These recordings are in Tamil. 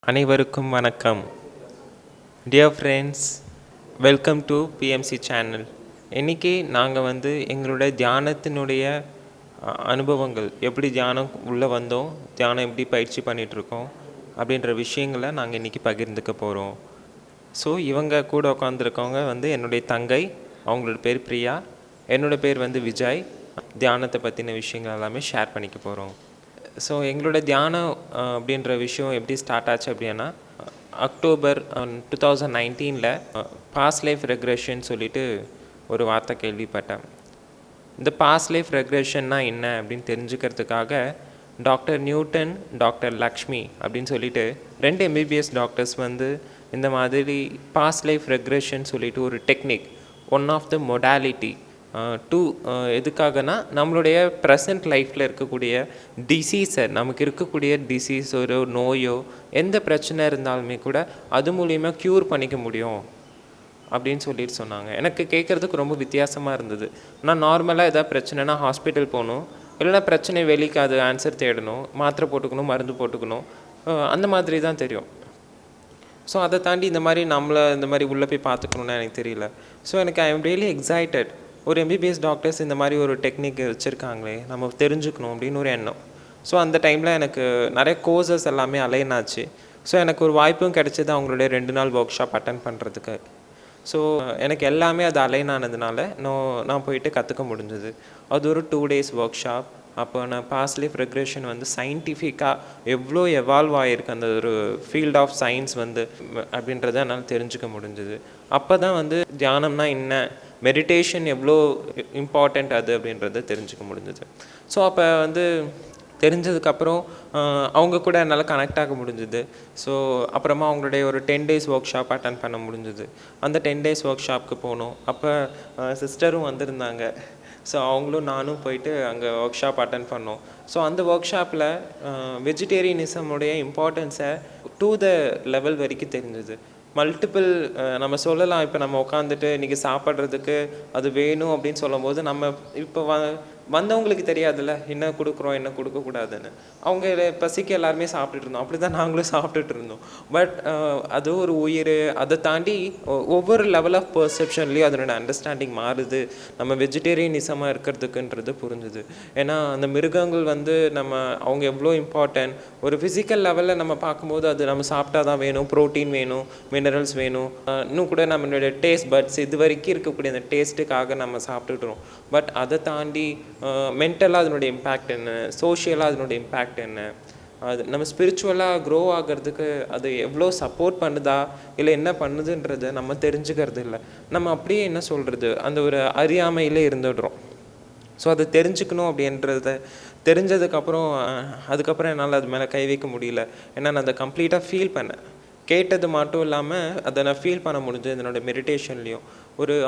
அனைவருக்கும் வணக்கம். Dear friends, welcome to PMC channel. இன்றைக்கி நாங்கள் எங்களோட தியானத்தினுடைய அனுபவங்கள், எப்படி தியானம் உள்ளே வந்தோம், தியானம் எப்படி பயிற்சி பண்ணிகிட்ருக்கோம் அப்படின்ற விஷயங்களை நாங்கள் இன்றைக்கி பகிர்ந்துக்க போகிறோம். ஸோ இவங்க கூட உட்காந்துருக்கவங்க என்னுடைய தங்கை, அவங்களோட பேர் பிரியா, என்னோடய பேர் விஜய். தியானத்தை பற்றின விஷயங்கள் எல்லாமே ஷேர் பண்ணிக்க போகிறோம். ஸோ எங்களோட தியானம் அப்படின்ற விஷயம் எப்படி ஸ்டார்ட் ஆச்சு அப்படின்னா, அக்டோபர் 2019 பாஸ்ட் லைஃப் ரெக்ரெஷன் சொல்லிட்டு ஒரு வார்த்தை கேள்விப்பட்டேன். இந்த பாஸ்ட் லைஃப் ரெக்ரெஷன்னா என்ன அப்படின்னு தெரிஞ்சுக்கிறதுக்காக டாக்டர் நியூட்டன், டாக்டர் லக்ஷ்மி அப்படின்னு சொல்லிட்டு 2 எம்பிபிஎஸ் டாக்டர்ஸ் இந்த மாதிரி பாஸ்ட் லைஃப் ரெக்ரெஷன் சொல்லிட்டு ஒரு technique, one of the modality எதுக்காகனா நம்மளுடைய ப்ரெசன்ட் லைஃப்பில் இருக்கக்கூடிய டிசீஸை, நமக்கு இருக்கக்கூடிய டிசீஸ், ஒரு நோயோ எந்த பிரச்சனை இருந்தாலுமே கூட அது மூலிமா க்யூர் பண்ணிக்க முடியும் அப்படின்னு சொல்லிட்டு சொன்னாங்க. எனக்கு கேட்குறதுக்கு ரொம்ப வித்தியாசமாக இருந்தது. நான் நார்மலாக எதாவது பிரச்சனைனா ஹாஸ்பிட்டல் போகணும், இல்லைனா பிரச்சனை வெளிக்கு அது ஆன்சர் தேடணும், மாத்திரை போட்டுக்கணும், மருந்து போட்டுக்கணும், அந்த மாதிரி தான் தெரியும். ஸோ அதை தாண்டி இந்த மாதிரி உள்ளே போய் பார்த்துக்கணுன்னு எனக்கு தெரியல. ஸோ எனக்கு ஐ எம் ரியலி எக்ஸைட்டட். ஒரு எம்பிபிஎஸ் டாக்டர்ஸ் இந்த மாதிரி ஒரு டெக்னிக் வச்சுருக்காங்களே, நம்ம தெரிஞ்சுக்கணும் அப்படின்னு ஒரு எண்ணம். ஸோ அந்த டைமில் எனக்கு நிறைய கோர்சஸ் எல்லாமே அலைன் ஆச்சு. ஸோ எனக்கு ஒரு வாய்ப்பும் கிடச்சிது அவங்களுடைய 2 நாள் ஒர்க் ஷாப் அட்டன் பண்ணுறதுக்கு. ஸோ எனக்கு எல்லாமே அது அலைன் ஆனதுனால நான் போயிட்டு கற்றுக்க முடிஞ்சது. அது ஒரு 2 days ஒர்க் ஷாப். அப்போ நான் பாஸ்ட் லைஃப் ரெக்ரெஷன் சயின்டிஃபிக்காக எவ்வளோ எவால்வ் ஆகிருக்கு அந்த ஒரு ஃபீல்ட் ஆஃப் சயின்ஸ் அப்படின்றத என்னால் தெரிஞ்சுக்க முடிஞ்சுது. அப்போ தான் தியானம்னா என்ன, மெடிடேஷன் எவ்வளோ இம்பார்ட்டண்ட் அது அப்படின்றத தெரிஞ்சுக்க முடிஞ்சுது. ஸோ அப்போ தெரிஞ்சதுக்கப்புறம் அவங்க கூட என்னால் கனெக்ட் ஆக முடிஞ்சுது. ஸோ அப்புறமா அவங்களுடைய ஒரு 10 days ஒர்க் ஷாப் அட்டன் பண்ண முடிஞ்சுது. அந்த 10 days ஒர்க் ஷாப்புக்கு போனோம். அப்போ சிஸ்டரும் வந்திருந்தாங்க. ஸோ அவங்களும் நானும் போயிட்டு அங்கே ஒர்க் ஷாப் அட்டன் பண்ணோம். ஸோ அந்த ஒர்க் ஷாப்பில் வெஜிடேரியனிசமுடைய இம்பார்ட்டன்ஸை டு த லெவல் வரைக்கும் தெரிஞ்சுது. மல்டிபிள் நம்ம சொல்லலாம், இப்போ நம்ம உட்காந்துட்டு இன்றைக்கி சாப்பிட்றதுக்கு அது வேணும் அப்படின்னு சொல்லும்போது நம்ம இப்போ வந்தவங்களுக்கு தெரியாதுல்ல என்ன கொடுக்குறோம் என்ன கொடுக்கக்கூடாதுன்னு. அவங்க பசிக்கு எல்லாருமே சாப்பிட்டுட்டு இருந்தோம். அப்படி தான் நாங்களும் சாப்பிட்டுட்டு இருந்தோம். பட் அது ஒரு உயிர், அதை தாண்டி ஒவ்வொரு லெவல் ஆஃப் பர்செப்ஷன்லேயும் அதனோட அண்டர்ஸ்டாண்டிங் மாறுது. நம்ம வெஜிடேரியனிசமாக இருக்கிறதுக்குன்றது புரிஞ்சுது. ஏன்னா அந்த மிருகங்கள் அவங்க எவ்வளோ இம்பார்ட்டன்ட், ஒரு ஃபிசிக்கல் லெவலில் நம்ம பார்க்கும்போது அது நம்ம சாப்பிட்டா தான் வேணும், ப்ரோட்டீன் வேணும், மினரல்ஸ் வேணும். இன்னும் கூட நம்மளுடைய டேஸ்ட் பட்ஸ் இது வரைக்கும் இருக்கக்கூடிய அந்த டேஸ்ட்டுக்காக நம்ம சாப்பிட்டுட்றோம். பட் அதை தாண்டி மென்டலாக அதனுடைய இம்பேக்ட் என்ன, சோஷியலாக அதனுடைய இம்பேக்ட் என்ன, அது நம்ம ஸ்பிரிச்சுவலாக க்ரோ ஆகிறதுக்கு அது எவ்வளோ சப்போர்ட் பண்ணுதா இல்லை என்ன பண்ணுதுன்றதை நம்ம தெரிஞ்சுக்கிறது இல்லை. நம்ம அப்படியே என்ன சொல்கிறது, அந்த ஒரு அறியாமையிலே இருந்துடுறோம். ஸோ அதை தெரிஞ்சுக்கணும் அப்படின்றத அதுக்கப்புறம் என்னால் அது மேலே கை வைக்க முடியல. ஏன்னா நான் அதை கம்ப்ளீட்டாக ஃபீல் பண்ணேன். கேட்டது மட்டும் இல்லாமல் அதை நான் ஃபீல் பண்ண முடிஞ்சது என்னோடய மெடிடேஷன்லேயும்.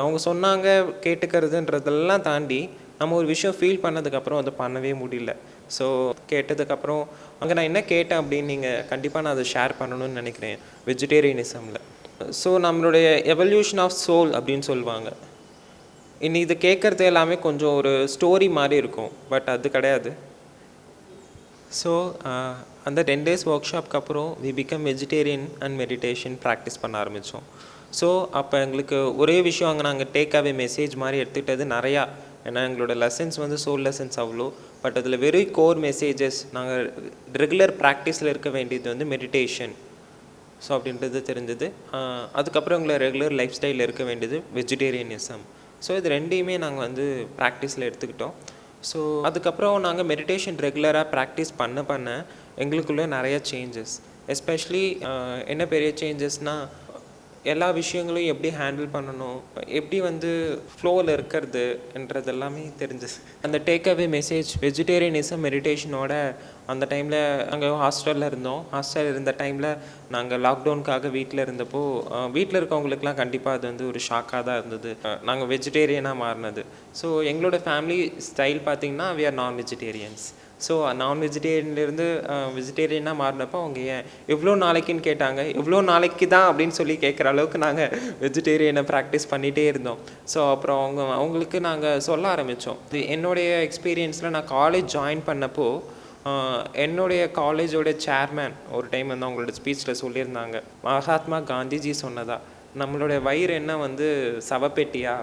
அவங்க சொன்னாங்க கேட்டுக்கிறதுன்றதெல்லாம் தாண்டி நம்ம ஒரு விஷயம் ஃபீல் பண்ணதுக்கப்புறம் அதை பண்ணவே முடியல. ஸோ கேட்டதுக்கப்புறம் அங்கே நான் என்ன கேட்டேன் அப்படின்னு நீங்கள் கண்டிப்பாக நான் அதை ஷேர் பண்ணணும்னு நினைக்கிறேன் வெஜிடேரியனிசமில். ஸோ நம்மளுடைய எவல்யூஷன் ஆஃப் சோல் அப்படின்னு சொல்லுவாங்க. இது கேட்குறது எல்லாமே கொஞ்சம் ஒரு ஸ்டோரி மாதிரி இருக்கும், பட் அது கிடையாது. ஸோ அந்த 10 days ஒர்க் ஷாப்க்கு அப்புறம் we become vegetarian and meditation practice பண்ண ஆரம்பித்தோம். ஸோ அப்போ எங்களுக்கு ஒரே விஷயம் அங்கே நாங்கள் டேக் அவே மெசேஜ் மாதிரி எடுத்துக்கிட்டது நிறையா. ஏன்னா எங்களோட லெசன்ஸ் சோல் லெசன்ஸ் அவ்வளோ, பட் அதில் வெரி கோர் மெசேஜஸ் நாங்கள் ரெகுலர் ப்ராக்டிஸில் இருக்க வேண்டியது மெடிடேஷன். ஸோ அப்படின்றது தெரிஞ்சது. அதுக்கப்புறம் எங்களை ரெகுலர் லைஃப் ஸ்டைலில் இருக்க வேண்டியது வெஜிடேரியனிசம். ஸோ இது ரெண்டையுமே நாங்கள் ப்ராக்டிஸில் எடுத்துக்கிட்டோம். ஸோ அதுக்கப்புறம் நாங்கள் மெடிடேஷன் ரெகுலராக ப்ராக்டிஸ் பண்ண எங்களுக்குள்ளே நிறைய சேஞ்சஸ். எஸ்பெஷலி என்ன பெரிய சேஞ்சஸ்னால், எல்லா விஷயங்களையும் எப்படி ஹேண்டில் பண்ணணும், எப்படி ஃப்ளோவில் இருக்கிறதுன்றது எல்லாமே தெரிஞ்சது. அந்த டேக் அவே மெசேஜ் வெஜிடேரியனிசம் மெடிடேஷனோட அந்த டைமில் நாங்கள் ஹாஸ்டலில் இருந்தோம். ஹாஸ்டல் இருந்த டைமில் நாங்கள் லாக்டவுனுக்காக வீட்டில் இருந்தப்போ வீட்டில் இருக்கவங்களுக்குலாம் கண்டிப்பாக அது ஒரு ஷாக்காக தான் இருந்தது, நாங்கள் வெஜிடேரியனாக மாறினது. ஸோ எங்களோட ஃபேமிலி ஸ்டைல் பார்த்திங்கன்னா வி ஆர் நான் வெஜிடேரியன்ஸ். ஸோ நான் வெஜிடேரியன்லேருந்து வெஜிடேரியனாக மாறினப்போ அவங்க ஏன் எவ்வளோ நாளைக்குன்னு கேட்டாங்க. எவ்வளோ நாளைக்கு தான் அப்படின்னு சொல்லி கேட்குற அளவுக்கு நாங்கள் வெஜிடேரியனை ப்ராக்டிஸ் பண்ணிகிட்டே இருந்தோம். ஸோ அப்புறம் அவங்களுக்கு நாங்கள் சொல்ல ஆரம்பித்தோம். இது என்னுடைய எக்ஸ்பீரியன்ஸில் நான் காலேஜ் ஜாயின் பண்ணப்போ என்னுடைய காலேஜோட சேர்மேன் ஒரு டைம் வந்து அவங்களோட ஸ்பீச்சில் சொல்லியிருந்தாங்க, மகாத்மா காந்திஜி சொன்னதா, நம்மளுடைய வயிறு என்ன வந்து சவப்பெட்டியா,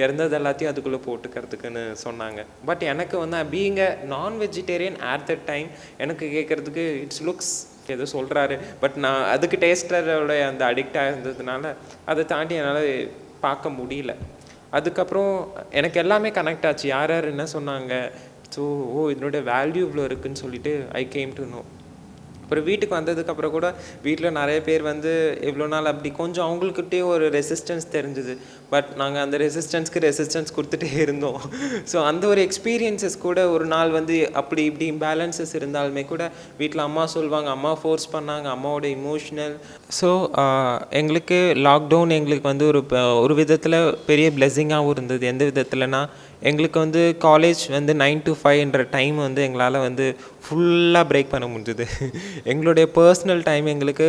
இறந்தது எல்லாத்தையும் அதுக்குள்ளே போட்டுக்கிறதுக்குன்னு சொன்னாங்க. பட் எனக்கு வந்து பீயிங் அ நான் வெஜிடேரியன் அட் தட் டைம் எனக்கு கேட்குறதுக்கு இட்ஸ் லுக்ஸ் ஏதோ சொல்கிறாரு, பட் நான் அதுக்கு டேஸ்டரோட அந்த அடிக்டாக இருந்ததுனால அதை தாண்டி என்னால் பார்க்க முடியல. அதுக்கப்புறம் எனக்கு எல்லாமே கனெக்ட் ஆச்சு, யார் யார் என்ன சொன்னாங்க. ஸோ இதனுடைய வேல்யூ இவ்வளோ இருக்குதுன்னு சொல்லிட்டு ஐ கேம் டு நோ. அப்புறம் வீட்டுக்கு வந்ததுக்கப்புறம் கூட வீட்டில் நிறைய பேர் வந்து எவ்வளோ நாள் அப்படி கொஞ்சம் அவங்கக்கிட்டே ஒரு ரெசிஸ்டன்ஸ் தெரிஞ்சுது. பட் நாங்கள் அந்த ரெசிஸ்டன்ஸ் கொடுத்துட்டே இருந்தோம். ஸோ அந்த ஒரு எக்ஸ்பீரியன்ஸஸ் கூட ஒரு நாள் வந்து அப்படி இப்படி இம்பேலன்சஸ் இருந்தாலுமே கூட வீட்டில் அம்மா சொல்லுவாங்க, அம்மா ஃபோர்ஸ் பண்ணாங்க, அம்மாவோட இமோஷ்னல். ஸோ எங்களுக்கு லாக்டவுன் எங்களுக்கு வந்து ஒரு விதத்தில் பெரிய பிளெஸ்ஸிங்காகவும் இருந்தது. எந்த விதத்தில்னா, எங்களுக்கு வந்து காலேஜ் வந்து 9 to 5ன்ற டைம் வந்து எங்களால் வந்து ஃபுல்லாக பிரேக் பண்ண முடிஞ்சுது. எங்களுடைய பர்சனல் டைம் எங்களுக்கு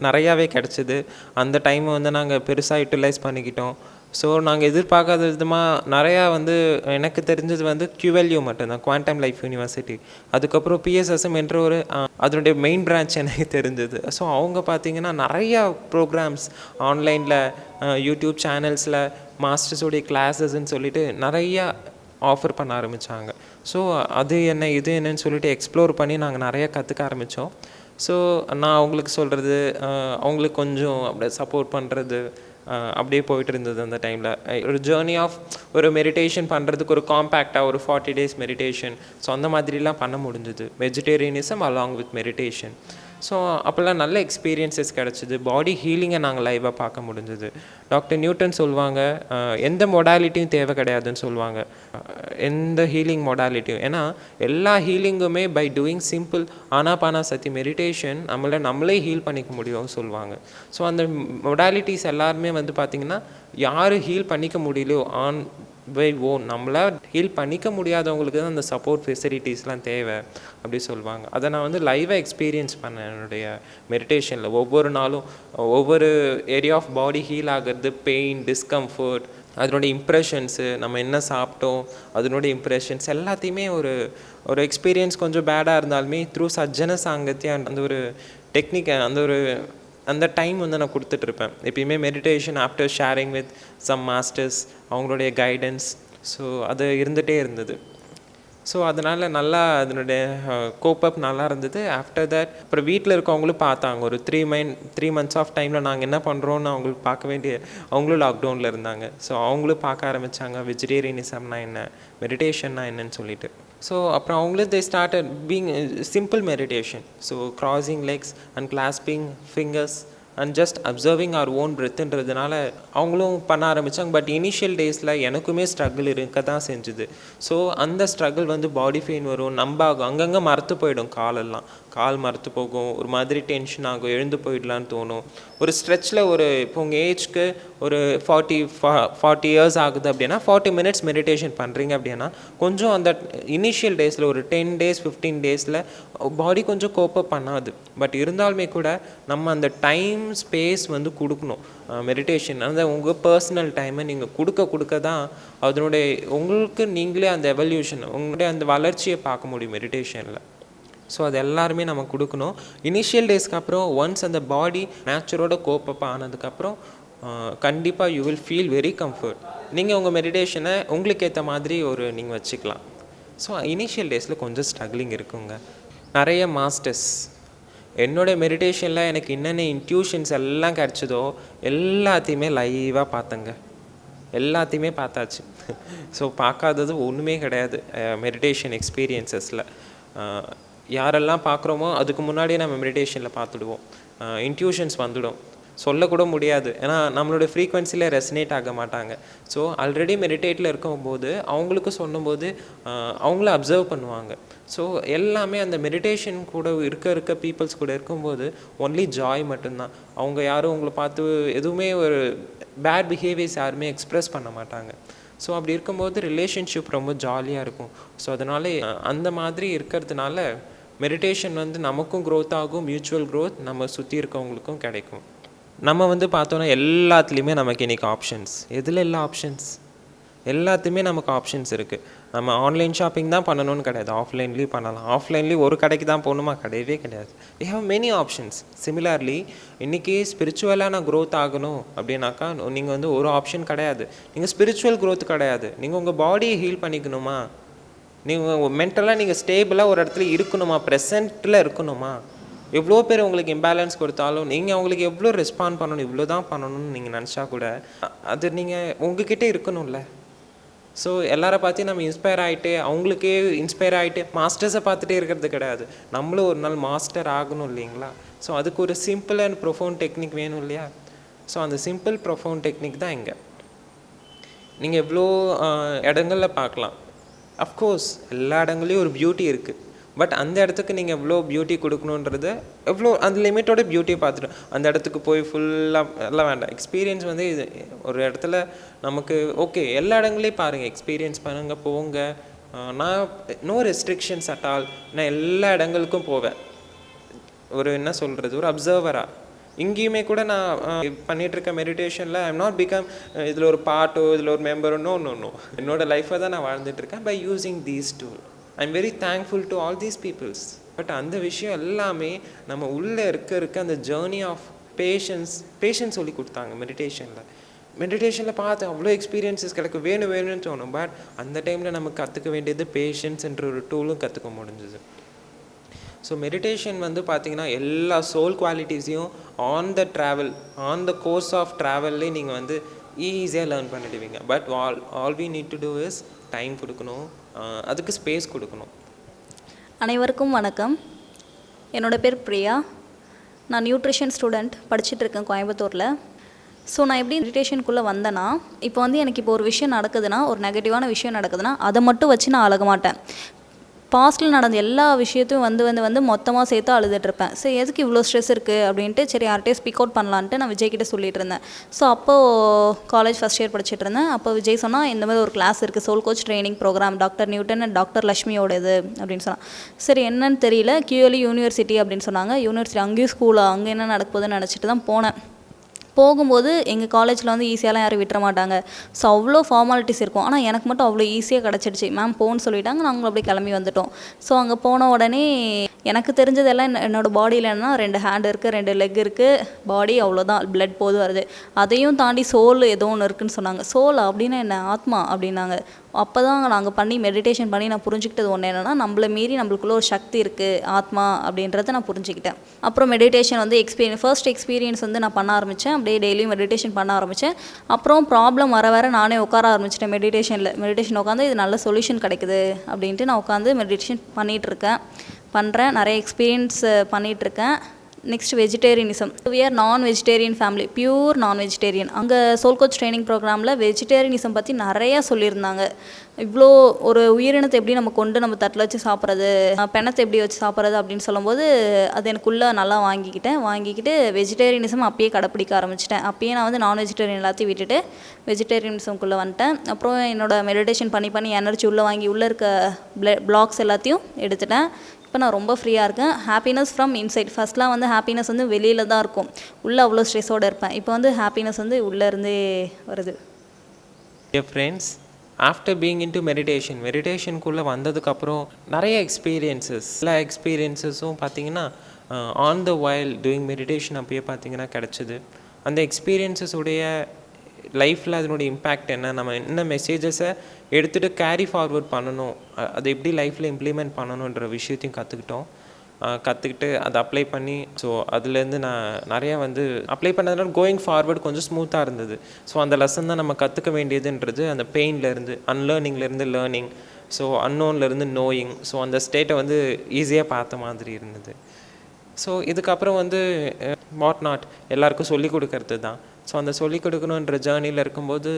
நிறையாவே கிடச்சிது. அந்த டைமை வந்து நாங்கள் பெருசாக யூட்டிலைஸ் பண்ணிக்கிட்டோம். ஸோ நாங்கள் எதிர்பார்க்காத விதமாக நிறையா வந்து எனக்கு தெரிஞ்சது வந்து QLU மட்டும்தான், குவாண்டம் லைஃப் யூனிவர்சிட்டி. அதுக்கப்புறம் PSSM என்ற ஒரு அதனுடைய மெயின் பிரான்ச் எனக்கு தெரிஞ்சது. ஸோ அவங்க பார்த்திங்கன்னா நிறையா ப்ரோக்ராம்ஸ் ஆன்லைனில் யூடியூப் சேனல்ஸில் மாஸ்டர்ஸோடைய கிளாஸஸ்ன்னு சொல்லிட்டு நிறையா ஆஃபர் பண்ண ஆரம்பித்தாங்க. ஸோ அது என்ன இது என்னன்னு சொல்லிட்டு எக்ஸ்ப்ளோர் பண்ணி நாங்கள் நிறையா கற்றுக்க ஆரம்பித்தோம். ஸோ நான் அவங்களுக்கு சொல்கிறது, அவங்களுக்கு கொஞ்சம் அப்படியே சப்போர்ட் பண்ணுறது, அப்படியே போயிட்டு இருந்தது அந்த டைமில். ஒரு ஜேர்னி ஆஃப் ஒரு மெடிடேஷன் பண்ணுறதுக்கு ஒரு காம்பேக்டாக ஒரு 40 days மெடிடேஷன், ஸோ அந்த மாதிரிலாம் பண்ண முடிஞ்சுது. Vegetarianism along with meditation. So அப்போல்லாம் நல்ல எக்ஸ்பீரியன்ஸஸ் கிடச்சிது. பாடி ஹீலிங்கை நாங்கள் லைவாக பார்க்க முடிஞ்சுது. டாக்டர் நியூட்டன் சொல்லுவாங்க, எந்த மொடாலிட்டியும் தேவை கிடையாதுன்னு சொல்லுவாங்க, எந்த ஹீலிங் மொடாலிட்டியும். ஏன்னா எல்லா ஹீலிங்குமே by doing simple Anapanasati meditation நம்மளே ஹீல் பண்ணிக்க முடியும்னு சொல்லுவாங்க. ஸோ அந்த மொடாலிட்டிஸ் எல்லாருமே வந்து பார்த்திங்கன்னா, யார் ஹீல் பண்ணிக்க முடியலையோ ஆன் பை ஓன், நம்மளால் ஹீல் பண்ணிக்க முடியாதவங்களுக்கு தான் அந்த சப்போர்ட் ஃபெசிலிட்டிஸ்லாம் தேவை அப்படி சொல்லுவாங்க. அதை நான் வந்து லைவாக எக்ஸ்பீரியன்ஸ் பண்ணேன் என்னுடைய மெடிடேஷனில். ஒவ்வொரு நாளும் ஒவ்வொரு ஏரியா ஆஃப் பாடி ஹீல் ஆகிறது, பெயின், டிஸ்கம்ஃபர்ட், அதனுடைய இம்ப்ரெஷன்ஸு, நம்ம என்ன சாப்பிட்டோம் அதனுடைய இம்ப்ரெஷன்ஸ் எல்லாத்தையுமே ஒரு எக்ஸ்பீரியன்ஸ் கொஞ்சம் பேடாக இருந்தாலுமே த்ரூ சஜ்ஜன சாங்கத்திய அந்த ஒரு டெக்னிக்கை அந்த டைம் வந்து நான் கொடுத்துட்ருப்பேன் எப்பயுமே. Meditation after sharing with some masters, அவங்களுடைய கைடன்ஸ், ஸோ அது இருந்துகிட்டே இருந்தது. ஸோ அதனால் நல்லா அதனுடைய கோப்பப் நல்லா இருந்தது. ஆஃப்டர் தட் அப்புறம் வீட்டில் இருக்கவங்களும் பார்த்தாங்க. ஒரு 3 months ஆஃப் டைமில் நாங்கள் என்ன பண்ணுறோன்னு அவங்களுக்கு பார்க்க வேண்டிய, அவங்களும் லாக்டவுனில் இருந்தாங்க. ஸோ அவங்களும் பார்க்க ஆரம்பித்தாங்க வெஜிடேரியனிசம்னா என்ன, மெடிடேஷன்னா என்னன்னு சொல்லிட்டு. ஸோ அப்புறம் அவங்களும் they started being simple meditation. So crossing legs and clasping fingers and just observing our own பிரெத்துன்றதுனால அவங்களும் பண்ண ஆரம்பித்தாங்க. பட் இனிஷியல் டேஸில் எனக்குமே ஸ்ட்ரகிள் இருக்க தான் செஞ்சுது. ஸோ அந்த ஸ்ட்ரகிள் வந்து பாடி பெயின் வரும், நம்பாகும், அங்கங்கே மரத்து போயிடும், கால் மரத்து போகும், ஒரு மாதிரி டென்ஷன் ஆகும், எழுந்து போயிடலான்னு தோணும். ஒரு ஸ்ட்ரெச்சில் இப்போ உங்கள் ஏஜ்க்கு ஒரு 40 years ஆகுது அப்படின்னா 40 minutes மெடிடேஷன் பண்ணுறீங்க அப்படின்னா கொஞ்சம் அந்த இனிஷியல் டேஸில் ஒரு 10 days 15 days பாடி கொஞ்சம் கோப்பப் பண்ணாது. பட் இருந்தாலுமே கூட நம்ம அந்த டைம் ஸ்பேஸ் வந்து கொடுக்கணும். மெடிடேஷன் அந்த உங்கள் பர்சனல் டைமை நீங்கள் கொடுக்க தான் அதனுடைய உங்களுக்கு நீங்களே அந்த எவல்யூஷன், உங்களுடைய அந்த வளர்ச்சியை பார்க்க முடியும் மெடிடேஷனில். ஸோ அது எல்லாருமே நம்ம கொடுக்கணும். இனிஷியல் டேஸ்க்கு அப்புறம் ஒன்ஸ் அந்த பாடி நேச்சரோட கோப்பப் ஆனதுக்கப்புறம் கண்டிப்பாக you will feel very comfort. நீங்கள் உங்கள் மெடிடேஷனை உங்களுக்கு ஏற்ற மாதிரி நீங்கள் வச்சுக்கலாம். ஸோ இனிஷியல் டேஸில் கொஞ்சம் ஸ்ட்ரகிளிங் இருக்குங்க. நிறைய மாஸ்டர்ஸ் என்னோடய மெடிடேஷனில் எனக்கு என்னென்ன இன்ட்யூஷன்ஸ் எல்லாம் கிடச்சதோ எல்லாத்தையுமே லைவாக பார்த்தேங்க, எல்லாத்தையுமே பார்த்தாச்சு. ஸோ பார்க்காதது ஒன்றுமே கிடையாது மெடிடேஷன் எக்ஸ்பீரியன்ஸஸில். யாரெல்லாம் பார்க்குறோமோ அதுக்கு முன்னாடியே நம்ம மெடிடேஷனில் பார்த்துடுவோம். இன்ட்யூஷன்ஸ் வந்துடும், சொல்லக்கூட முடியாது, ஏன்னா நம்மளோட ஃப்ரீக்வன்சியில் ரெசனேட் ஆக மாட்டாங்க. ஸோ ஆல்ரெடி மெடிடேட்டில் இருக்கும்போது அவங்களுக்கு சொல்லும்போது அவங்கள அப்சர்வ் பண்ணுவாங்க. ஸோ எல்லாமே அந்த மெடிடேஷன் கூட இருக்க பீப்புள்ஸ் கூட இருக்கும்போது ஒன்லி ஜாய் மட்டும்தான். அவங்க யாரும் உங்களை பார்த்து எதுவுமே ஒரு பேட் பிஹேவியர்ஸ் யாருமே எக்ஸ்ப்ரெஸ் பண்ண மாட்டாங்க. ஸோ அப்படி இருக்கும்போது ரிலேஷன்ஷிப் ரொம்ப ஜாலியாக இருக்கும். ஸோ அதனால அந்த மாதிரி இருக்கிறதுனால மெடிடேஷன் வந்து நமக்கும் க்ரோத் ஆகும், மியூச்சுவல் க்ரோத் நம்ம சுற்றி இருக்கவங்களுக்கும் கிடைக்கும். நம்ம வந்து பார்த்தோன்னா எல்லாத்துலேயுமே நமக்கு இன்றைக்கி ஆப்ஷன்ஸ், எதில் எல்லா ஆப்ஷன்ஸ், எல்லாத்துலேயுமே நமக்கு ஆப்ஷன்ஸ் இருக்குது. நம்ம ஆன்லைன் ஷாப்பிங் தான் பண்ணணும்னு கிடையாது, ஆஃப்லைன்லேயும் பண்ணலாம். ஆஃப்லைன்லேயும் ஒரு கடைக்கு தான் போகணுமா, கிடையவே கிடையாது. We have many options. Similarly இன்றைக்கி ஸ்பிரிச்சுவலாக நான் க்ரோத் ஆகணும் அப்படின்னாக்கா நீங்கள் வந்து ஒரு ஆப்ஷன் கிடையாது. நீங்கள் ஸ்பிரிச்சுவல் க்ரோத் கிடையாது, நீங்கள் உங்கள் பாடியை ஹீல் பண்ணிக்கணுமா, நீங்கள் மென்டலாக நீங்கள் ஸ்டேபிளாக ஒரு இடத்துல இருக்கணுமா, ப்ரெசண்ட்டில் இருக்கணுமா. எவ்வளோ பேர் உங்களுக்கு இம்பேலன்ஸ் கொடுத்தாலும் நீங்கள் அவங்களுக்கு எவ்வளோ ரெஸ்பாண்ட் பண்ணணும், இவ்வளோ தான் பண்ணணும்னு நீங்கள் நினச்சா கூட அது நீங்கள் உங்ககிட்ட இருக்கணும்ல. ஸோ எல்லாரை பார்த்து நம்ம இன்ஸ்பயர் ஆகிட்டு அவங்களுக்கே இன்ஸ்பயர் ஆகிட்டு மாஸ்டர்ஸை பார்த்துட்டே இருக்கிறது கிடையாது, நம்மளும் ஒரு நாள் மாஸ்டர் ஆகணும் இல்லைங்களா. ஸோ அதுக்கு ஒரு சிம்பிள் அண்ட் ப்ரொஃபவுண்ட் டெக்னிக் வேணும் இல்லையா. ஸோ அந்த சிம்பிள் ப்ரொஃபவுண்ட் டெக்னிக் தான் இங்கே நீங்கள் எவ்வளோ இடங்களில் பார்க்கலாம். அஃப்கோர்ஸ் எல்லா இடங்கள்லையும் ஒரு பியூட்டி இருக்குது, பட் அந்த இடத்துக்கு நீங்கள் எவ்வளோ பியூட்டி கொடுக்கணுன்றது எவ்வளோ அந்த லிமிட்டோட பியூட்டியை பார்த்துட்டு அந்த இடத்துக்கு போய் ஃபுல்லாக எல்லாம் வேண்டாம். எக்ஸ்பீரியன்ஸ் வந்து இது ஒரு இடத்துல நமக்கு ஓகே, எல்லா இடங்களையும் பாருங்கள், எக்ஸ்பீரியன்ஸ் பண்ணுங்கள், போங்க. நான் நோ ரெஸ்ட்ரிக்ஷன்ஸ் அட் ஆல், நான் எல்லா இடங்களுக்கும் போவேன். ஒரு என்ன சொல்கிறது, ஒரு அப்சர்வராக. இங்கேயுமே கூட நான் பண்ணிகிட்ருக்க மெடிடேஷனில் ஐ எம் நாட் பிகம் இதில் ஒரு பார்ட்டோ இதில் ஒரு மெம்பரோ, நோ. என்னோடய லைஃப்பை தான் நான் வாழ்ந்துட்டுருக்கேன் by using these tool. I am very thankful to all these peoples. But அந்த விஷயம் எல்லாமே நம்ம உள்ளே இருக்க அந்த ஜேர்னி ஆஃப் பேஷன்ஸ் சொல்லி கொடுத்தாங்க மெடிடேஷனில் பார்த்து அவ்வளோ எக்ஸ்பீரியன்ஸஸ் கிடைக்கும், வேணும்னு தோணும். பட் அந்த டைமில் நமக்கு கற்றுக்க வேண்டியது பேஷன்ஸ் என்ற ஒரு டூலும் கற்றுக்க முடிஞ்சுது. ஸோ மெடிடேஷன் வந்து பார்த்திங்கன்னா எல்லா சோல் குவாலிட்டிஸையும் ஆன் த கோர்ஸ் ஆஃப் ட்ராவல்லே நீங்கள் வந்து ஈஸியாக லேர்ன் பண்ணிடுவீங்க. But all we need to do is time கொடுக்கணும், அதுக்கு ஸ்பேஸ் கொடுக்கணும். அனைவருக்கும் வணக்கம். என்னோடய பேர் பிரியா. நான் நியூட்ரிஷன் ஸ்டூடெண்ட், படிச்சுட்ருக்கேன் கோயம்புத்தூரில். ஸோ நான் எப்படி மெடிடேஷனுக்குள்ளே வந்தேன்னா, இப்போ வந்து எனக்கு இப்போ ஒரு விஷயம் நடக்குதுன்னா, ஒரு நெகட்டிவான விஷயம் நடக்குதுன்னா அதை மட்டும் வச்சு நான் அழக மாட்டேன். பாஸ்ட்டில் நடந்த எல்லா விஷயத்தையும் வந்து மொத்தமாக சேர்த்து அழுதுட்ருப்பேன். ஸோ எதுக்கு இவ்வளோ ஸ்ட்ரெஸ் இருக்குது அப்படின்ட்டு சரி யார்கிட்டே ஸ்பீக் அவுட் பண்ணலான்ட்டு நான் விஜய்கிட்ட சொல்லிட்டு இருந்தேன். ஸோ அப்போது காலேஜ் ஃபஸ்ட் இயர் படிச்சுட்டு இருந்தேன். அப்போ விஜய் சொன்னால் இந்த மாதிரி ஒரு கிளாஸ் இருக்குது, soul coach training programme, doctor Newton and doctor லக்ஷ்மியோட இது அப்படின்னு சொன்னான். சரி என்னன்னு தெரியல, QLE யூனிவர்சிட்டி அப்படின்னு சொன்னாங்க. யூனிவர்சிட்டி அங்கேயும் ஸ்கூலாக அங்கே என்ன நடக்குதுன்னு நினச்சிட்டு தான் போனேன். போகும்போது எங்கள் காலேஜில் வந்து ஈஸியாலாம் யாரும் விட்டுற மாட்டாங்க. ஸோ அவ்வளோ ஃபார்மாலிட்டிஸ் இருக்கும். ஆனால் எனக்கு மட்டும் அவ்வளோ ஈஸியாக கிடச்சிடுச்சு. மேம் போன்னு சொல்லிட்டாங்க, நாங்களும் அப்படியே கிளம்பி வந்துட்டோம். ஸோ அங்கே போன உடனே எனக்கு தெரிஞ்சதெல்லாம் என்னோடய பாடியில் என்னன்னா 2 ஹேண்ட் இருக்குது, 2 லெக் இருக்குது, பாடி அவ்வளோதான், பிளட் போது வருது. அதையும் தாண்டி சோல் ஏதோ ஒன்று இருக்குதுன்னு சொன்னாங்க. சோல் அப்படின்னா என்ன, ஆத்மா அப்படின்னாங்க. அப்போ தான் நாங்கள் மெடிடேஷன் பண்ணி நான் புரிஞ்சுக்கிட்டது ஒன்று என்னென்னா, நம்மளை மீறி நம்மளுக்குள்ள ஒரு சக்தி இருக்குது, ஆத்மா அப்படின்றத நான் புரிஞ்சுக்கிட்டேன். அப்புறம் மெடிடேஷன் வந்து ஃபர்ஸ்ட் எக்ஸ்பீரியன்ஸ் வந்து நான் பண்ண ஆரம்பித்தேன். அப்படியே டெய்லியும் மெடிடேஷன் பண்ண ஆரம்பித்தேன். அப்புறம் ப்ராப்ளம் வர நானே உட்கார ஆரம்பிச்சிட்டேன். மெடிடேஷன் உட்காந்து இது நல்ல சொல்யூஷன் கிடைக்குது அப்படின்ட்டு நான் உட்காந்து மெடிடேஷன் பண்ணுறேன். நிறைய எக்ஸ்பீரியன்ஸ் பண்ணிகிட்ருக்கேன். Next vegetarianism. வி ஆர் நான் வெஜிடேரியன் ஃபேமிலி, பியூர் நான் வெஜிடேரியன். அங்கே சோல் கோச் ட்ரைனிங் ப்ரோக்ராமில் வெஜிடேரியனிசம் பற்றி நிறையா சொல்லியிருந்தாங்க. இவ்வளோ ஒரு உயிரினத்தை எப்படி நம்ம கொண்டு நம்ம தட்டில் வச்சு சாப்பிட்றது, பெணத்தை எப்படி வச்சு சாப்பிட்றது அப்படின்னு சொல்லும்போது அது எனக்குள்ளே நல்லா வாங்கிக்கிட்டு வெஜிடேரியனிசம் அப்பயே கடைப்பிடிக்க ஆரம்பிச்சிட்டேன். அப்பயே நான் வந்து நான் வெஜிடேரியன் எல்லாத்தையும் விட்டுட்டு வெஜிடேரியனிசம்குள்ளே வந்துட்டேன். அப்புறம் என்னோடய மெடிடேஷன் பண்ணி எனர்ஜி உள்ளே இருக்க பிளாக்ஸ் எல்லாத்தையும் எடுத்துட்டேன். இப்போ நான் ரொம்ப ஃப்ரீயாக இருக்கேன். Happiness from inside. ஃபஸ்ட்லாம் வந்து ஹாப்பினஸ் வந்து வெளியில் தான் இருக்கும், உள்ளே அவ்வளோ ஸ்ட்ரெஸ்ஸோடு இருப்பேன். இப்போ வந்து ஹாப்பினஸ் வந்து உள்ளேருந்தே வருது. ஃப்ரெண்ட்ஸ், ஆஃப்டர் பீயிங் இன்டு மெடிடேஷனுக்குள்ளே வந்ததுக்கப்புறம் நிறைய எல்லா எக்ஸ்பீரியன்ஸஸும் பார்த்திங்கன்னா on the while doing meditation அப்பயே பார்த்திங்கன்னா கிடச்சிது. அந்த எக்ஸ்பீரியன்ஸஸுடைய லைஃப்பில் அதனுடைய இம்பேக்ட் என்ன, நம்ம என்ன மெசேஜஸை எடுத்துகிட்டு கேரி ஃபார்வர்ட் பண்ணணும், அதை எப்படி லைஃப்பில் இம்ப்ளிமெண்ட் பண்ணணுன்ற விஷயத்தையும் கற்றுக்கிட்டு அதை அப்ளை பண்ணி, ஸோ அதுலேருந்து நான் நிறையா வந்து அப்ளை பண்ணதுனால கோயிங் ஃபார்வர்டு கொஞ்சம் ஸ்மூத்தாக இருந்தது. ஸோ அந்த லெசன் தான் நம்ம கற்றுக்க வேண்டியதுன்றது, அந்த பெயின்லேருந்து அன்லேர்னிங்லேருந்து லேர்னிங், ஸோ அன்னோன்லேருந்து நோயிங், ஸோ அந்த ஸ்டேட்டை வந்து ஈஸியாக பார்த்த மாதிரி இருந்தது. ஸோ இதுக்கப்புறம் வந்து வாட் நாட் எல்லாருக்கும் சொல்லிக் கொடுக்கறது தான். ஸோ அந்த சொல்லிக் கொடுக்கணுன்ற ஜேர்னியில் இருக்கும்போது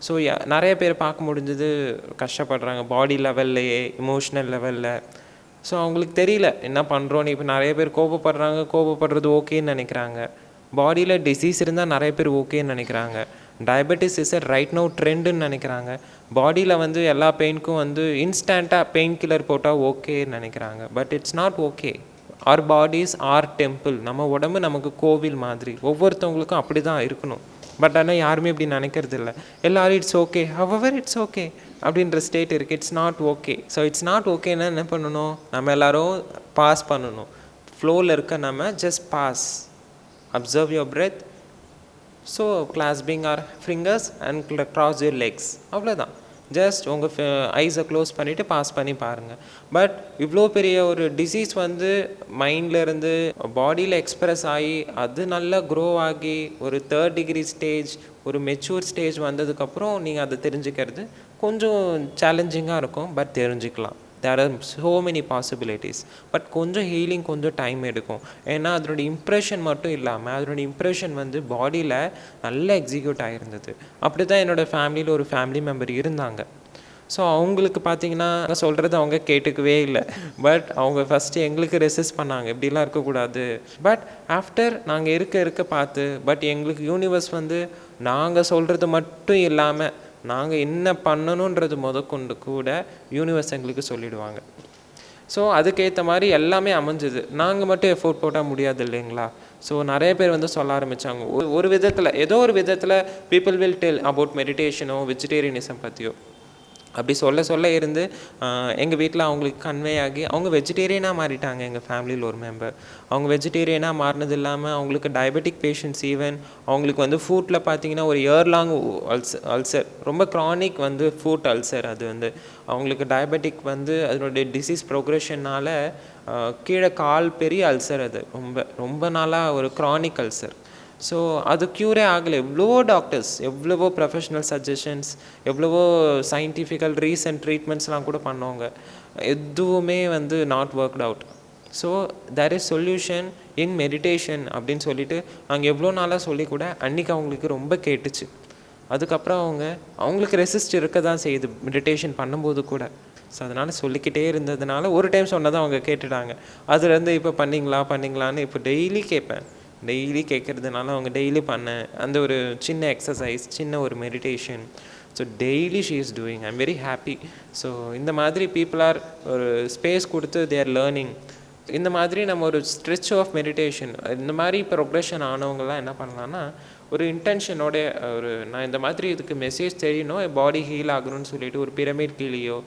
ஸோ நிறைய பேர் பார்க்க முடிஞ்சது கஷ்டப்படுறாங்க, பாடி லெவல்லையே, இமோஷ்னல் லெவலில். ஸோ அவங்களுக்கு தெரியல என்ன பண்ணுறோன்னு. இப்போ நிறைய பேர் கோபப்படுறது ஓகேன்னு நினைக்கிறாங்க. பாடியில் டிசீஸ் இருந்தால் நிறைய பேர் ஓகேன்னு நினைக்கிறாங்க. டயபெட்டிஸ் இஸ் ரைட் நோ ட்ரெண்டுன்னு நினைக்கிறாங்க. பாடியில் வந்து எல்லா பெயினுக்கும் வந்து இன்ஸ்டண்ட்டாக பெயின் கில்லர் போட்டால் ஓகேன்னு நினைக்கிறாங்க. But it's not okay. Our bodies are temple. நம்ம உடம்பு நமக்கு கோவில் மாதிரி, ஒவ்வொருத்தவங்களுக்கும் அப்படி தான் இருக்கணும். பட் ஆனால் யாருமே இப்படி நினைக்கிறது இல்லை. எல்லோரும் it's okay, however it's okay. அப்படின்ற ஸ்டேட் இருக்குது. It's not okay. So it's not ஓகேன்னா என்ன பண்ணணும், நம்ம எல்லோரும் பாஸ் பண்ணணும். ஃப்ளோவில் இருக்க நம்ம just pause, observe your breath. So clasping our fingers and cross your legs, அவ்வளோதான். ஜஸ்ட் உங்கள் ஐஸை க்ளோஸ் பண்ணிவிட்டு பாஸ் பண்ணி பாருங்கள். பட் இவ்வளோ பெரிய ஒரு டிசீஸ் வந்து மைண்ட்லேருந்து பாடியில் எக்ஸ்ப்ரெஸ் ஆகி அது நல்லா க்ரோ ஆகி ஒரு 3rd டிகிரி ஸ்டேஜ், ஒரு மெச்சூர் ஸ்டேஜ் வந்ததுக்கப்புறம் நீங்கள் அதை தெரிஞ்சுக்கிறது கொஞ்சம் சேலஞ்சிங்காக இருக்கும். பட் தெரிஞ்சுக்கலாம். There are so many possibilities. But கொஞ்சம் ஹீலிங் கொஞ்சம் டைம் எடுக்கும். ஏன்னா அதனுடைய இம்ப்ரெஷன் மட்டும் இல்லாமல் அதனுடைய இம்ப்ரெஷன் வந்து பாடியில் நல்லா எக்ஸிக்யூட் ஆகிருந்தது. அப்படி தான் என்னோடய ஃபேமிலியில் ஒரு ஃபேமிலி மெம்பர் இருந்தாங்க. ஸோ அவங்களுக்கு பார்த்தீங்கன்னா சொல்கிறது அவங்க கேட்டுக்கவே இல்லை. பட் அவங்க ஃபஸ்ட்டு எங்களுக்கு ரெசிஸ்ட் பண்ணாங்க, இப்படிலாம் இருக்கக்கூடாது. பட் ஆஃப்டர் நாங்கள் இருக்க பார்த்து, பட் எங்களுக்கு யூனிவர்ஸ் வந்து நாங்கள் சொல்கிறது மட்டும் இல்லாமல் நாங்கள் என்ன பண்ணணுன்றது முதற்கொண்டு கூட யூனிவர்ஸ் எங்களுக்கு சொல்லிவிடுவாங்க. ஸோ அதுக்கேற்ற மாதிரி எல்லாமே அமைஞ்சுது. நாங்கள் மட்டும் எஃபோர்ட் போட்டால் முடியாது இல்லைங்களா? ஸோ நிறைய பேர் வந்து சொல்ல ஆரம்பித்தாங்க. ஒரு விதத்தில் ஏதோ ஒரு விதத்தில் பீப்புள் வில் டெல் அபவுட் மெடிடேஷனோ வெஜிடேரியனிசம் பற்றியோ. அப்படி சொல்ல இருந்து எங்கள் வீட்டில் அவங்களுக்கு கன்வே ஆகி அவங்க வெஜிடேரியனாக மாறிட்டாங்க. எங்கள் ஃபேமிலியில் ஒரு மெம்பர் அவங்க வெஜிடேரியனாக மாறினது இல்லாமல் அவங்களுக்கு டயபெட்டிக் பேஷண்ட்ஸ், ஈவன் அவங்களுக்கு வந்து ஃபுட்டில் பார்த்தீங்கன்னா ஒரு இயர் லாங் அல்சர், ரொம்ப க்ரானிக் வந்து ஃபுட் அல்சர். அது வந்து அவங்களுக்கு டயபெட்டிக் வந்து அதனுடைய டிசீஸ் ப்ரோக்ரெஷனால் கீழே கால் பெரிய அல்சர். அது ரொம்ப நாளாக ஒரு க்ரானிக் அல்சர். ஸோ அது க்யூரே ஆகலை. எவ்வளவோ டாக்டர்ஸ், எவ்வளவோ ப்ரொஃபஷ்னல் சஜஷன்ஸ், எவ்வளவோ சயின்டிஃபிக்கல் ரீசன்ட் ட்ரீட்மெண்ட்ஸ்லாம் கூட பண்ணவங்க, எதுவுமே வந்து not worked out. So there is solution in meditation அப்படின்னு சொல்லிட்டு நாங்கள் எவ்வளோ நாளாக சொல்லி கூட அன்றைக்கி அவங்களுக்கு ரொம்ப கேட்டுச்சு. அதுக்கப்புறம் அவங்களுக்கு ரெசிஸ்ட் இருக்க தான் செய்யுது மெடிடேஷன் பண்ணும்போது கூட. ஸோ அதனால் சொல்லிக்கிட்டே இருந்ததுனால ஒரு டைம் சொன்னதை அவங்க கேட்டுட்டாங்க. அதுலேருந்து இப்போ பண்ணிங்களான்னு இப்போ டெய்லி கேட்பேன். டெய்லி கேட்குறதுனால அவங்க டெய்லி பண்ணேன் அந்த ஒரு சின்ன எக்ஸசைஸ், சின்ன ஒரு meditation. So daily she is doing. I am very happy. So இந்த மாதிரி பீப்புள் ஆர் ஒரு ஸ்பேஸ் கொடுத்து தே ஆர் லேர்னிங். இந்த மாதிரி நம்ம ஒரு ஸ்ட்ரெச் ஆஃப் மெடிடேஷன், இந்த மாதிரி ப்ரொக்ரெஷன் ஆனவங்கலாம் என்ன பண்ணலான்னா ஒரு இன்டென்ஷனோட நான் இந்த மாதிரி இதுக்கு மெசேஜ் தெரியணும், என் பாடி ஹீல் ஆகணும்னு சொல்லிட்டு ஒரு பிரமிட் கீழேயோ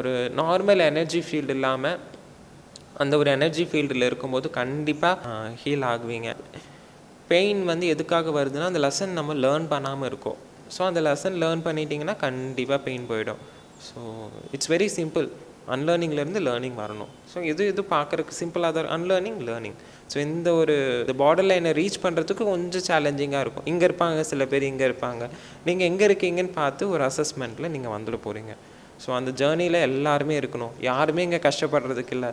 ஒரு நார்மல் எனர்ஜி ஃபீல்டு இல்லாமல் அந்த ஒரு எனர்ஜி ஃபீல்டில் இருக்கும்போது கண்டிப்பாக ஹீல் ஆகுவீங்க. பெயின் வந்து எதுக்காக வருதுன்னா அந்த லெசன் நம்ம லேர்ன் பண்ணாமல் இருக்கோம். ஸோ அந்த லெசன் லேர்ன் பண்ணிட்டீங்கன்னா கண்டிப்பாக பெயின் போயிடும். So it's very simple. அன்லேர்னிங்லேருந்து லேர்னிங் வரணும். ஸோ இது பார்க்குறதுக்கு சிம்பிளாக தான், அன்லேர்னிங் லேர்னிங். ஸோ இந்த பார்டர் லைனை ரீச் பண்ணுறதுக்கு கொஞ்சம் சேலஞ்சிங்காக இருக்கும். இங்கே இருப்பாங்க சில பேர், இங்கே இருப்பாங்க. நீங்கள் எங்கே இருக்கீங்கன்னு பார்த்து ஒரு அசஸ்மெண்ட்டில் நீங்கள் வந்துட போகிறீங்க. ஸோ அந்த ஜேர்னியில் எல்லாருமே இருக்கணும். யாருமே இங்கே கஷ்டப்படுறதுக்கு இல்லை.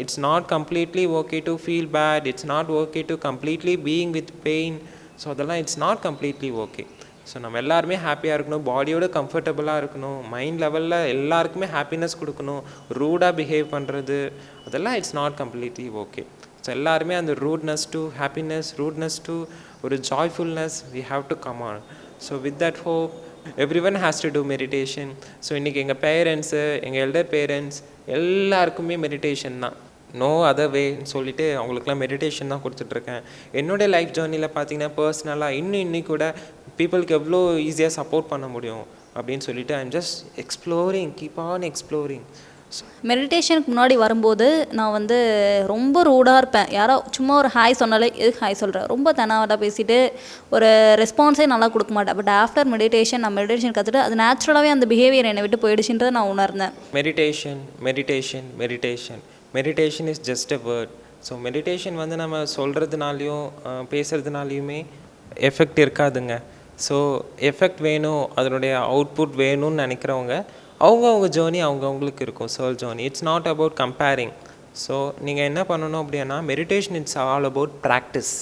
It's not completely okay to feel bad. It's not okay to completely being with pain. So அதெல்லாம் it's not completely okay. So நம்ம எல்லாருமே ஹாப்பியாக இருக்கணும், பாடியோட கம்ஃபர்டபுளாக இருக்கணும், மைண்ட் லெவலில் எல்லாருக்குமே ஹாப்பினஸ் கொடுக்கணும். ரூடாக பிஹேவ் பண்ணுறது அதெல்லாம் it's not completely okay. So எல்லாருமே அந்த rudeness to happiness, rudeness to ஒரு joyfulness we have to come on. So with that hope everyone has to do meditation. So இன்றைக்கி எங்கள் பேரண்ட்ஸு, எங்கள் எல்டர் பேரண்ட்ஸ் எல்லாருக்குமே மெடிடேஷன் தான், நோ அதர் வேன்னு சொல்லிவிட்டு அவங்களுக்குலாம் மெடிடேஷன் தான் கொடுத்துட்ருக்கேன். என்னுடைய லைஃப் ஜேர்னியில் பார்த்தீங்கன்னா பர்சனலாக இன்னும் கூட பீப்புளுக்கு எவ்வளோ ஈஸியாக சப்போர்ட் பண்ண முடியும் அப்படின்னு சொல்லிட்டு I am just exploring, keep on exploring. மெடிடேஷனுக்கு முன்னாடி வரும்போது நான் வந்து ரொம்ப ரூடாக இருப்பேன். யாரோ சும்மா ஒரு ஹாய் சொன்னாலே எதுக்கு ஹாய் சொல்கிறேன், ரொம்ப தெனாவட்டாக பேசிட்டு ஒரு ரெஸ்பான்ஸே நல்லா கொடுக்க மாட்டேன். பட் ஆஃப்டர் மெடிடேஷன் நான் மெடிடேஷன் கற்றுட்டு அது நேச்சுரலாகவே அந்த பிஹேவியர் என்னை விட்டு போயிடுச்சுன்றதை நான் உணர்ந்தேன். Meditation is just a word. So meditation வந்து நம்ம சொல்கிறதுனாலையும் பேசுகிறதுனாலையுமே எஃபெக்ட் இருக்காதுங்க. ஸோ எஃபெக்ட் வேணும், அதனுடைய அவுட்புட் வேணும்னு நினைக்கிறவங்க அவங்க ஜேர்னி அவங்களுக்கு இருக்கும், soul journey. It's not about comparing. So நீங்கள் என்ன பண்ணணும் அப்படின்னா meditation it's all about practice.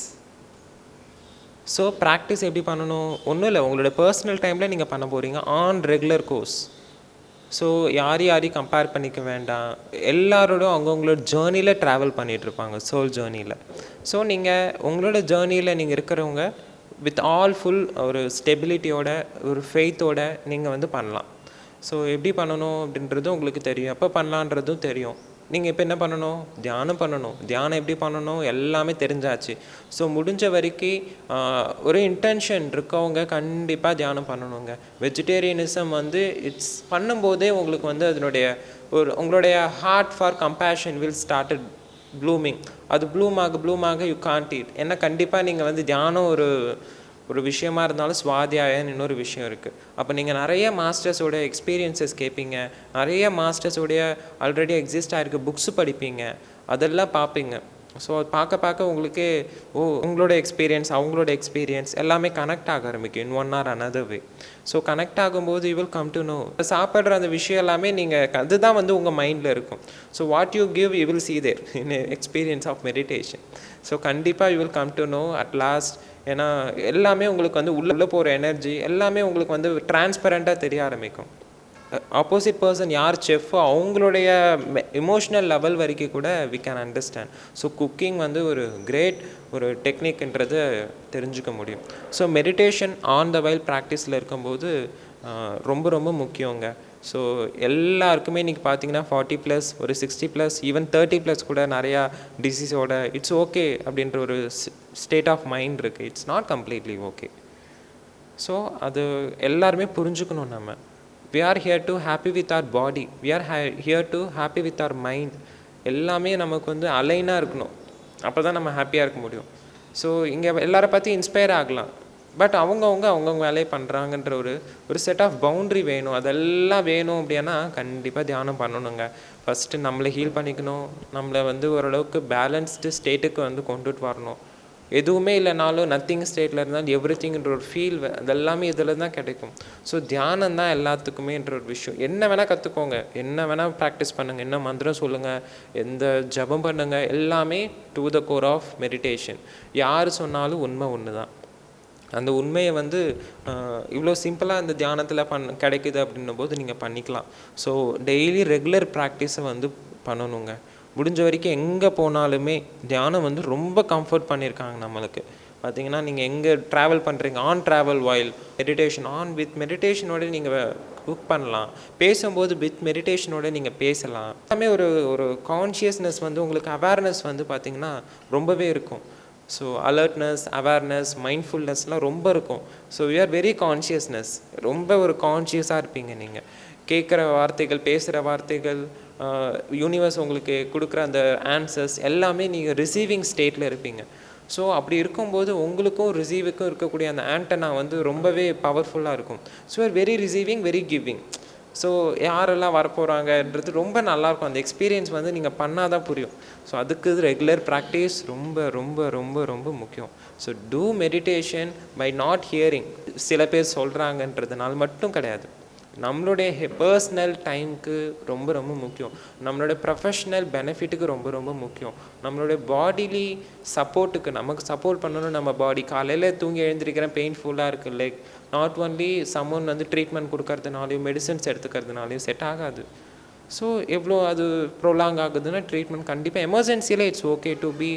So practice எப்படி பண்ணணும், ஒன்றும் இல்லை, உங்களோட பர்சனல் டைமில் நீங்கள் பண்ண போகிறீங்க ஆன் ரெகுலர் கோர்ஸ். ஸோ யாரையும் கம்பேர் பண்ணிக்க வேண்டாம். எல்லாரோடும் அவங்களோட ஜேர்னியில் ட்ராவல் பண்ணிகிட்ருப்பாங்க, சோல் ஜேர்னியில். ஸோ நீங்கள் உங்களோட ஜேர்னியில் நீங்கள் இருக்கிறவங்க வித் ஆல் ஃபுல் ஒரு ஸ்டெபிலிட்டியோட ஒரு ஃபெய்த்தோட நீங்கள் வந்து பண்ணலாம். ஸோ எப்படி பண்ணணும் அப்படின்றது உங்களுக்கு தெரியும், எப்போ பண்ணலான்றதும் தெரியும். நீங்கள் இப்போ என்ன பண்ணணும்? தியானம் பண்ணணும். தியானம் எப்படி பண்ணணும் எல்லாமே தெரிஞ்சாச்சு. ஸோ முடிஞ்ச வரைக்கும் ஒரு இன்டென்ஷன் இருக்கவங்க கண்டிப்பாக தியானம் பண்ணணுங்க. வெஜிடேரியனிசம் வந்து இட்ஸ் பண்ணும்போதே உங்களுக்கு வந்து அதனுடைய உங்களுடைய heart for compassion will started blooming. அது ப்ளூம் ஆக யூ காண்ட் ஈட். ஏன்னா கண்டிப்பாக நீங்கள் வந்து தியானம் ஒரு விஷயமா இருந்தாலும் சுவாத்தியாயன்னு இன்னொரு விஷயம் இருக்குது. அப்போ நீங்கள் நிறைய மாஸ்டர்ஸோட எக்ஸ்பீரியன்ஸஸ் கேட்பீங்க, நிறைய மாஸ்டர்ஸோடைய ஆல்ரெடி எக்ஸிஸ்ட் ஆகிருக்க புக்ஸு படிப்பீங்க, அதெல்லாம் பார்ப்பீங்க. ஸோ அது பார்க்க உங்களுக்கே உங்களோட எக்ஸ்பீரியன்ஸ் அவங்களோட எக்ஸ்பீரியன்ஸ் எல்லாமே கனெக்ட் ஆக ஆரம்பிக்கும் in one or another way. So connect ஆகும்போது you will come to know. சாப்பிட்ற அந்த விஷயம் எல்லாமே நீங்கள் அதுதான் வந்து உங்கள் மைண்டில் இருக்கும். So what you give you will see there in experience of meditation. So கண்டிப்பாக you will come to know at last. ஏன்னா எல்லாமே உங்களுக்கு வந்து உள்ளே போகிற எனர்ஜி எல்லாமே உங்களுக்கு வந்து டிரான்ஸ்பரண்ட்டாக தெரிய ஆரம்பிக்கும். ஆப்போசிட் பர்சன் யார் செஃப்போ அவங்களுடைய எமோஷ்னல் லெவல் வரைக்கும் கூட we can understand. So cooking வந்து ஒரு கிரேட் ஒரு டெக்னிக்ன்றதை தெரிஞ்சுக்க முடியும். So meditation on the while ப்ராக்டிஸில் இருக்கும்போது ரொம்ப ரொம்ப முக்கியங்க. ஸோ எல்லாருக்குமே இன்றைக்கி பார்த்தீங்கன்னா 40+, ஒரு 60+, ஈவன் 30+ கூட நிறையா டிசீஸோட இட்ஸ் ஓகே அப்படின்ற ஒரு ஸ்டேட் ஆஃப் மைண்ட் இருக்குது. It's not completely okay. So அது எல்லாருமே புரிஞ்சுக்கணும். நம்ம we are here to happy with our body, we are here to happy with our mind. எல்லாமே நமக்கு வந்து அலைனாக இருக்கணும், அப்போ தான் நம்ம ஹாப்பியாக இருக்க முடியும். ஸோ இங்கே எல்லாரை பற்றி இன்ஸ்பயர் ஆகலாம், பட் அவங்கவுங்க வேலையை பண்ணுறாங்கன்ற ஒரு செட் ஆஃப் பவுண்ட்ரி வேணும். அதெல்லாம் வேணும் அப்படின்னா கண்டிப்பாக தியானம் பண்ணணுங்க. ஃபஸ்ட்டு நம்மளை ஹீல் பண்ணிக்கணும், நம்மளை வந்து ஓரளவுக்கு பேலன்ஸ்டு ஸ்டேட்டுக்கு வந்து கொண்டுட்டு வரணும். எதுவுமே இல்லைனாலும் நத்திங் ஸ்டேட்டில் இருந்தால் எவ்ரிதிங்ன்ற ஒரு ஃபீல் அதெல்லாமே இதில் தான் கிடைக்கும். ஸோ தியானம் தான் எல்லாத்துக்குமேன்ற ஒரு விஷயம். என்ன வேணால் கற்றுக்கோங்க, என்ன வேணால் ப்ராக்டிஸ் பண்ணுங்கள், என்ன மந்திரம் சொல்லுங்கள், எந்த ஜபம் பண்ணுங்கள், எல்லாமே to the core of meditation. யார் சொன்னாலும் உண்மை ஒன்று தான். அந்த உண்மையை வந்து இவ்வளோ சிம்பிளாக அந்த தியானத்தில் கிடைக்குது அப்படின்னும் போது நீங்கள் பண்ணிக்கலாம். ஸோ டெய்லி ரெகுலர் ப்ராக்டிஸை வந்து பண்ணணுங்க. முடிஞ்ச வரைக்கும் எங்கே போனாலுமே தியானம் வந்து ரொம்ப கம்ஃபர்ட் பண்ணியிருக்காங்க நம்மளுக்கு. பார்த்தீங்கன்னா நீங்கள் எங்கே ட்ராவல் பண்ணுறீங்க, ஆன் ட்ராவல் வாயில் மெடிடேஷன் வித் மெடிடேஷனோட நீங்கள் குக் பண்ணலாம், பேசும்போது வித் மெடிடேஷனோட நீங்கள் பேசலாம். எல்லாமே ஒரு கான்ஷியஸ்னஸ் வந்து உங்களுக்கு அவேர்னஸ் வந்து பார்த்திங்கன்னா ரொம்பவே இருக்கும். ஸோ அலர்ட்னஸ், அவேர்னஸ், மைண்ட்ஃபுல்னஸ்லாம் ரொம்ப இருக்கும். So we are very consciousness, ரொம்ப ஒரு கான்ஷியஸாக இருப்பீங்க. நீங்கள் கேட்குற வார்த்தைகள், பேசுகிற வார்த்தைகள், யூனிவர்ஸ் உங்களுக்கு கொடுக்குற அந்த ஆன்சர்ஸ் எல்லாமே நீங்கள் ரிசீவிங் ஸ்டேட்டில் இருப்பீங்க. ஸோ அப்படி இருக்கும்போது உங்களுக்கும் ரிசீவுக்கும் இருக்கக்கூடிய அந்த ஆண்டனா வந்து ரொம்பவே பவர்ஃபுல்லாக இருக்கும். So very receiving, very giving. So யாரெல்லாம் வரப்போகிறாங்கன்றது ரொம்ப நல்லாயிருக்கும். அந்த எக்ஸ்பீரியன்ஸ் வந்து நீங்கள் பண்ணால் தான் புரியும். ஸோ அதுக்கு ரெகுலர் ப்ராக்டிஸ் ரொம்ப ரொம்ப ரொம்ப ரொம்ப முக்கியம். So do meditation by not hearing. சில பேர் சொல்கிறாங்கன்றதுனால மட்டும் கிடையாது. நம்மளுடைய பர்சனல் டைமுக்கு ரொம்ப ரொம்ப முக்கியம். நம்மளுடைய ப்ரொஃபஷ்னல் பெனிஃபிட்டுக்கு ரொம்ப ரொம்ப முக்கியம். நம்மளுடைய பாடிலி சப்போர்ட்டுக்கு நமக்கு சப்போர்ட் பண்ணணும். நம்ம பாடி காலையில் தூங்கி எழுந்திருக்கிறேன், பெயின்ஃபுல்லாக இருக்குது லைக் நாட் ஒன்லி சம்மன் வந்து ட்ரீட்மெண்ட் கொடுக்கறதுனாலையும் மெடிசன்ஸ் எடுத்துக்கிறதுனாலையும் செட் ஆகாது. ஸோ எவ்வளோ அது ப்ரொலாங் ஆகுதுன்னா ட்ரீட்மெண்ட் கண்டிப்பாக எமர்ஜென்சியில் it's okay to be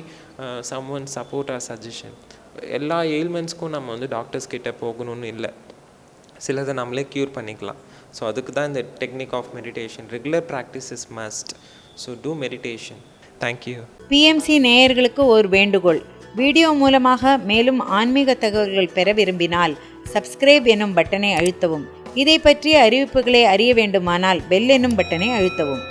someone support or suggestion. எல்லா எயில்மெண்ட்ஸ்க்கும் நம்ம வந்து டாக்டர்ஸ் கிட்டே போகணும்னு இல்லை, சிலதை நம்மளே க்யூர் பண்ணிக்கலாம். ஸோ அதுக்கு தான் இந்த technique of meditation. Regular practice is must. So do meditation. Thank you. BMC நேயர்களுக்கு ஒரு வேண்டுகோள். வீடியோ மூலமாக மேலும் ஆன்மீக தகவல்கள் பெற விரும்பினால் சப்ஸ்கிரைப் எனும் பட்டனை அழுத்தவும். இதை பற்றிய அறிவிப்புகளை அறிய வேண்டுமானால் பெல் எனும் பட்டனை அழுத்தவும்.